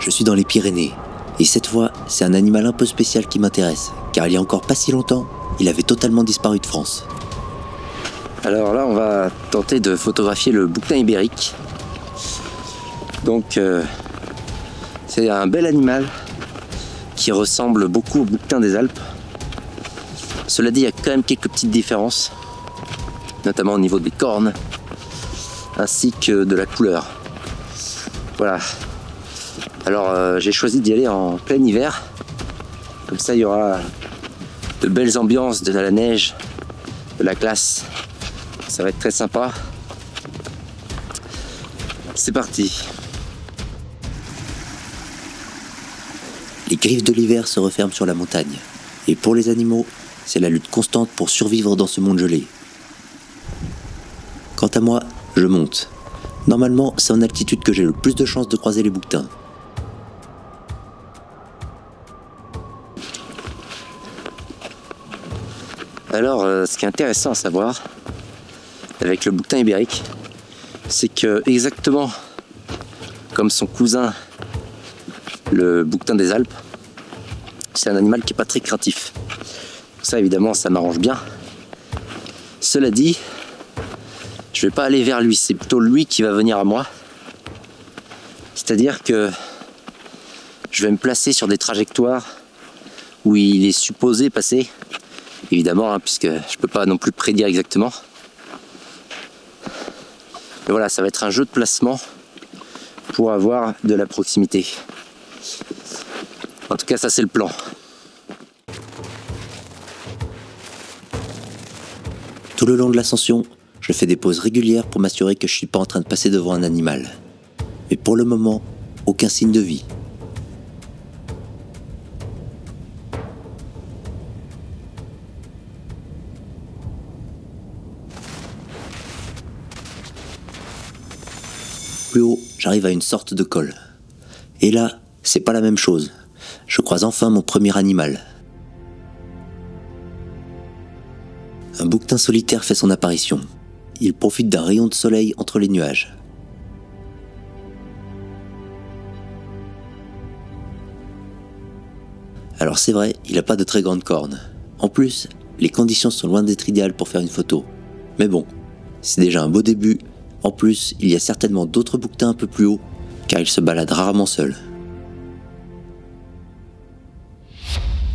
Je suis dans les Pyrénées, et cette fois, c'est un animal un peu spécial qui m'intéresse, car il y a encore pas si longtemps, il avait totalement disparu de France. Alors là, on va tenter de photographier le bouquetin ibérique. Donc, c'est un bel animal qui ressemble beaucoup au bouquetin des Alpes. Cela dit, il y a quand même quelques petites différences, notamment au niveau des cornes, ainsi que de la couleur. Voilà. Alors, j'ai choisi d'y aller en plein hiver. Comme ça, il y aura de belles ambiances, de la neige, de la glace. Ça va être très sympa. C'est parti. Les griffes de l'hiver se referment sur la montagne. Et pour les animaux, c'est la lutte constante pour survivre dans ce monde gelé. Quant à moi, je monte. Normalement, c'est en altitude que j'ai le plus de chances de croiser les bouquetins. Alors, ce qui est intéressant à savoir avec le bouquetin ibérique, c'est que exactement comme son cousin, le bouquetin des Alpes, c'est un animal qui n'est pas très craintif. Ça, évidemment, ça m'arrange bien. Cela dit, je ne vais pas aller vers lui, c'est plutôt lui qui va venir à moi. C'est-à-dire que je vais me placer sur des trajectoires où il est supposé passer, évidemment, hein, puisque je ne peux pas non plus prédire exactement. Mais voilà, ça va être un jeu de placement pour avoir de la proximité. En tout cas, ça c'est le plan. Tout le long de l'ascension, je fais des pauses régulières pour m'assurer que je ne suis pas en train de passer devant un animal. Mais pour le moment, aucun signe de vie. Plus haut, j'arrive à une sorte de col. Et là, c'est pas la même chose. Je croise enfin mon premier animal. Un bouquetin solitaire fait son apparition. Il profite d'un rayon de soleil entre les nuages. Alors c'est vrai, il n'a pas de très grandes cornes. En plus, les conditions sont loin d'être idéales pour faire une photo. Mais bon, c'est déjà un beau début. En plus, il y a certainement d'autres bouquetins un peu plus haut, car il se balade rarement seul.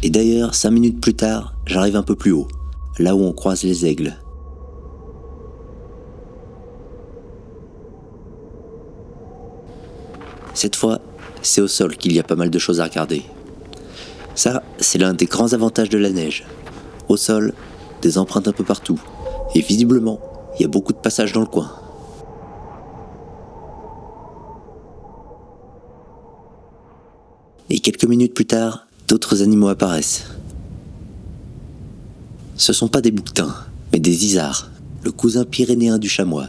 Et d'ailleurs, 5 minutes plus tard, j'arrive un peu plus haut, là où on croise les aigles. Cette fois, c'est au sol qu'il y a pas mal de choses à regarder. Ça, c'est l'un des grands avantages de la neige. Au sol, des empreintes un peu partout. Et visiblement, il y a beaucoup de passages dans le coin. Et quelques minutes plus tard, d'autres animaux apparaissent. Ce sont pas des bouquetins, mais des isards, le cousin pyrénéen du chamois.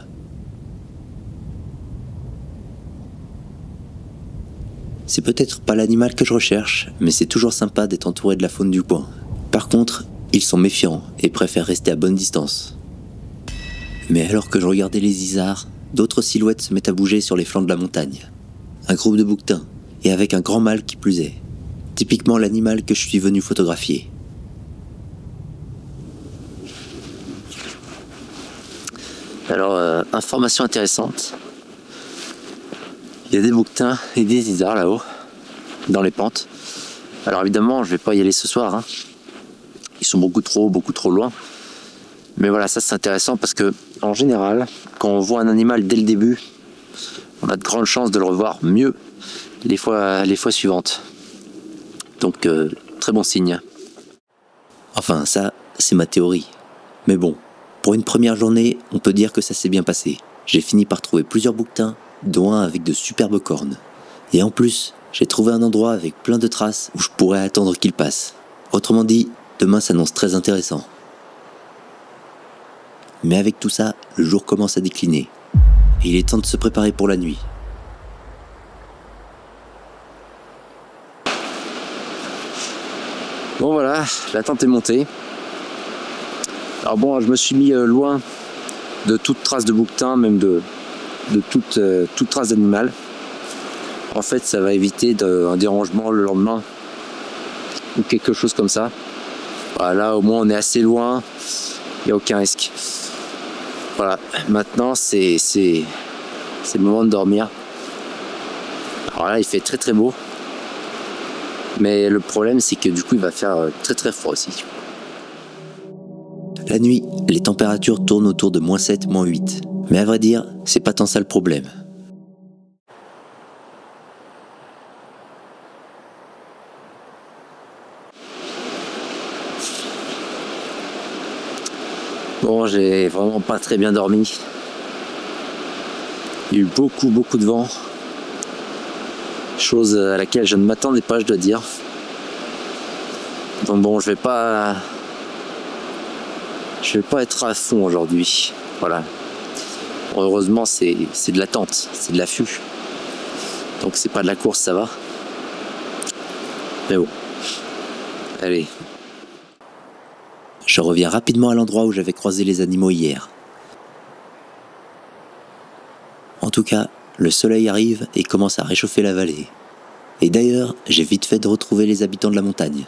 C'est peut-être pas l'animal que je recherche, mais c'est toujours sympa d'être entouré de la faune du coin. Par contre, ils sont méfiants et préfèrent rester à bonne distance. Mais alors que je regardais les isards, d'autres silhouettes se mettent à bouger sur les flancs de la montagne. Un groupe de bouquetins, et avec un grand mâle qui plus est. Typiquement l'animal que je suis venu photographier. Alors, information intéressante. Il y a des bouquetins et des isards là-haut, dans les pentes. Alors évidemment, je vais pas y aller ce soir, hein. Ils sont beaucoup trop loin. Mais voilà, ça c'est intéressant parce que, en général, quand on voit un animal dès le début, on a de grandes chances de le revoir mieux les fois suivantes. Donc, très bon signe. Enfin, ça, c'est ma théorie. Mais bon, pour une première journée, on peut dire que ça s'est bien passé. J'ai fini par trouver plusieurs bouquetins, dont un avec de superbes cornes. Et en plus, j'ai trouvé un endroit avec plein de traces où je pourrais attendre qu'il passe. Autrement dit, demain s'annonce très intéressant. Mais avec tout ça, le jour commence à décliner. Et il est temps de se préparer pour la nuit. Bon voilà, la tente est montée. Alors bon, je me suis mis loin de toute trace de bouquetin, même de toute trace d'animal. En fait, ça va éviter un dérangement le lendemain ou quelque chose comme ça. Voilà, là, au moins, on est assez loin. Il n'y a aucun risque. Voilà, maintenant, c'est le moment de dormir. Alors là, il fait très très beau. Mais le problème, c'est que du coup, il va faire très très froid aussi. La nuit, les températures tournent autour de -7, -8. Mais à vrai dire, c'est pas tant ça le problème. Bon, j'ai vraiment pas très bien dormi. Il y a eu beaucoup de vent. Chose à laquelle je ne m'attendais pas, je dois dire. Donc bon, je vais pas être à fond aujourd'hui. Voilà. Bon, heureusement, c'est de l'attente, c'est de l'affût. Donc c'est pas de la course, ça va. Mais bon. Allez. Je reviens rapidement à l'endroit où j'avais croisé les animaux hier. En tout cas, le soleil arrive et commence à réchauffer la vallée. Et d'ailleurs, j'ai vite fait de retrouver les habitants de la montagne.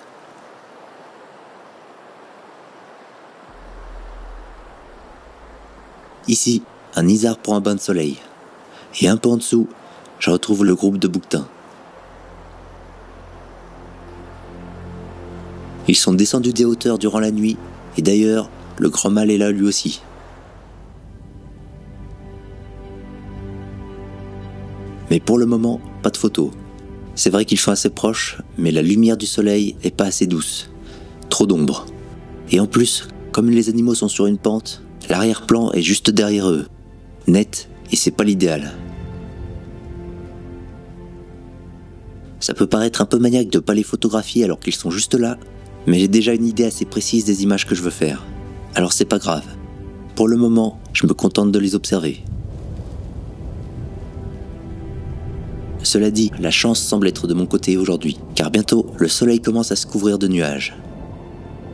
Ici, un isard pour un bain de soleil. Et un peu en dessous, je retrouve le groupe de bouquetins. Ils sont descendus des hauteurs durant la nuit, et d'ailleurs, le grand mâle est là lui aussi. Mais pour le moment, pas de photos. C'est vrai qu'ils sont assez proches, mais la lumière du soleil est pas assez douce. Trop d'ombre. Et en plus, comme les animaux sont sur une pente, l'arrière-plan est juste derrière eux. Net, et c'est pas l'idéal. Ça peut paraître un peu maniaque de pas les photographier alors qu'ils sont juste là, mais j'ai déjà une idée assez précise des images que je veux faire. Alors c'est pas grave. Pour le moment, je me contente de les observer. Cela dit, la chance semble être de mon côté aujourd'hui, car bientôt, le soleil commence à se couvrir de nuages.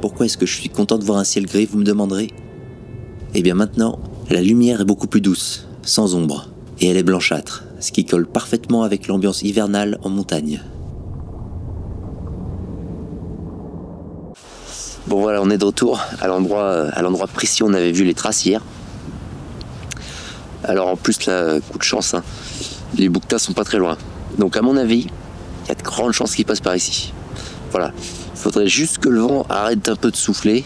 Pourquoi est-ce que je suis content de voir un ciel gris, vous me demanderez? Eh bien maintenant, la lumière est beaucoup plus douce, sans ombre, et elle est blanchâtre, ce qui colle parfaitement avec l'ambiance hivernale en montagne. Bon voilà, on est de retour à l'endroit précis où on avait vu les traces hier. Alors en plus là, coup de chance, hein, les bouquetins sont pas très loin. Donc à mon avis, il y a de grandes chances qu'ils passent par ici. Voilà, il faudrait juste que le vent arrête un peu de souffler.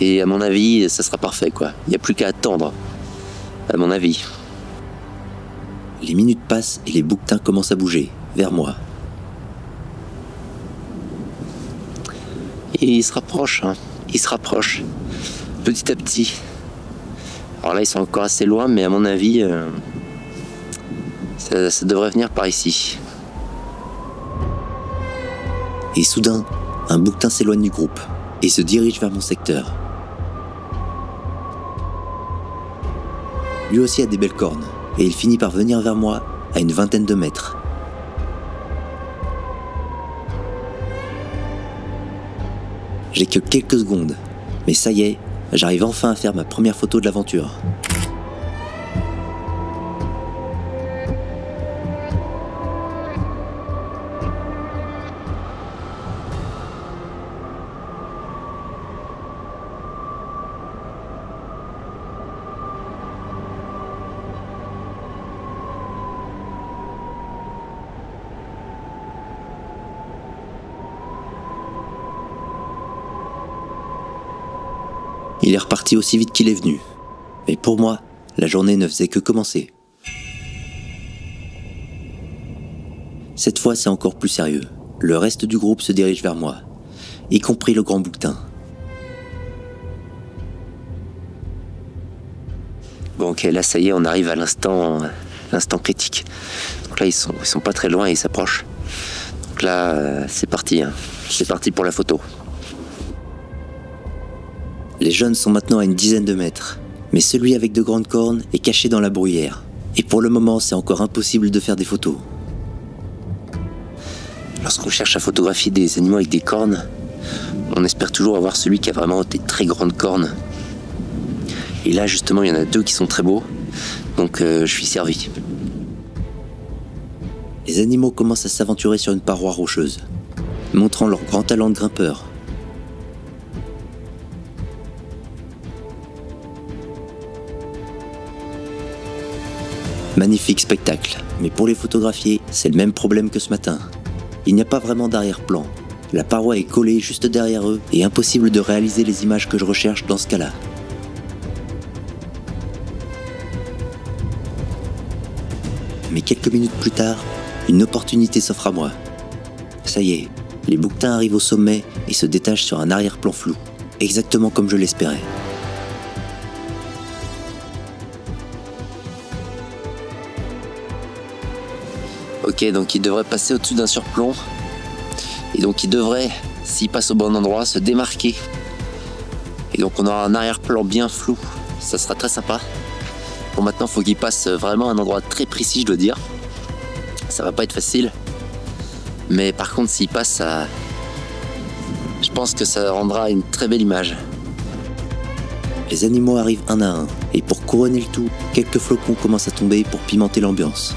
Et à mon avis, ça sera parfait quoi. Il n'y a plus qu'à attendre, à mon avis. Les minutes passent et les bouquetins commencent à bouger, vers moi. Et ils se rapprochent, hein. Ils se rapprochent, petit à petit. Alors là, ils sont encore assez loin, mais à mon avis, ça devrait venir par ici. Et soudain, un bouquetin s'éloigne du groupe et se dirige vers mon secteur. Lui aussi a des belles cornes, et il finit par venir vers moi à une vingtaine de mètres. J'ai que quelques secondes, mais ça y est, j'arrive enfin à faire ma première photo de l'aventure. Il est reparti aussi vite qu'il est venu. Mais pour moi, la journée ne faisait que commencer. Cette fois, c'est encore plus sérieux. Le reste du groupe se dirige vers moi, y compris le grand bouquetin. Bon ok, là ça y est, on arrive à l'instant critique. Donc là ils sont pas très loin et ils s'approchent. Donc là c'est parti, hein. C'est parti pour la photo. Les jeunes sont maintenant à une dizaine de mètres, mais celui avec de grandes cornes est caché dans la bruyère. Et pour le moment, c'est encore impossible de faire des photos. Lorsqu'on cherche à photographier des animaux avec des cornes, on espère toujours avoir celui qui a vraiment des très grandes cornes. Et là justement, il y en a deux qui sont très beaux, donc je suis servi. Les animaux commencent à s'aventurer sur une paroi rocheuse, montrant leur grand talent de grimpeur. Magnifique spectacle, mais pour les photographier, c'est le même problème que ce matin. Il n'y a pas vraiment d'arrière-plan. La paroi est collée juste derrière eux et impossible de réaliser les images que je recherche dans ce cas-là. Mais quelques minutes plus tard, une opportunité s'offre à moi. Ça y est, les bouquetins arrivent au sommet et se détachent sur un arrière-plan flou, exactement comme je l'espérais. Ok, donc il devrait passer au-dessus d'un surplomb. Et donc il devrait, s'il passe au bon endroit, se démarquer. Et donc on aura un arrière-plan bien flou. Ça sera très sympa. Bon, maintenant il faut qu'il passe vraiment à un endroit très précis, je dois dire. Ça va pas être facile. Mais par contre s'il passe, je pense que ça rendra une très belle image. Les animaux arrivent un à un, et pour couronner le tout, quelques flocons commencent à tomber pour pimenter l'ambiance.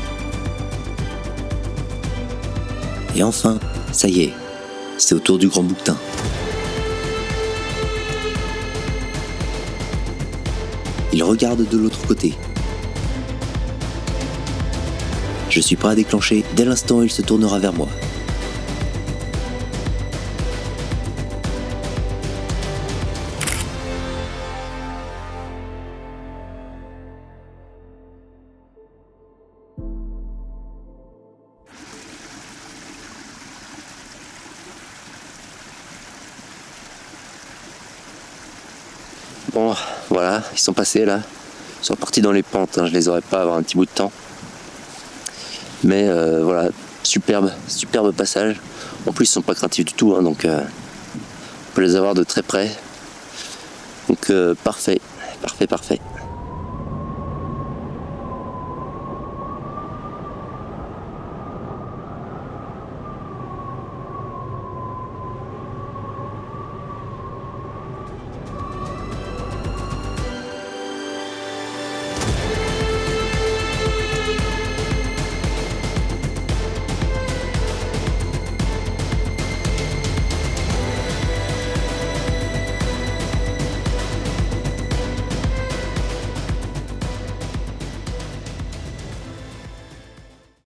Et enfin, ça y est, c'est au tour du grand bouquetin. Il regarde de l'autre côté. Je suis prêt à déclencher dès l'instant où il se tournera vers moi. Bon, voilà, ils sont passés là. Ils sont partis dans les pentes, hein. Je les aurais pas avant un petit bout de temps. Mais voilà, superbe passage. En plus, ils sont pas craintifs du tout, hein, donc on peut les avoir de très près. Donc parfait.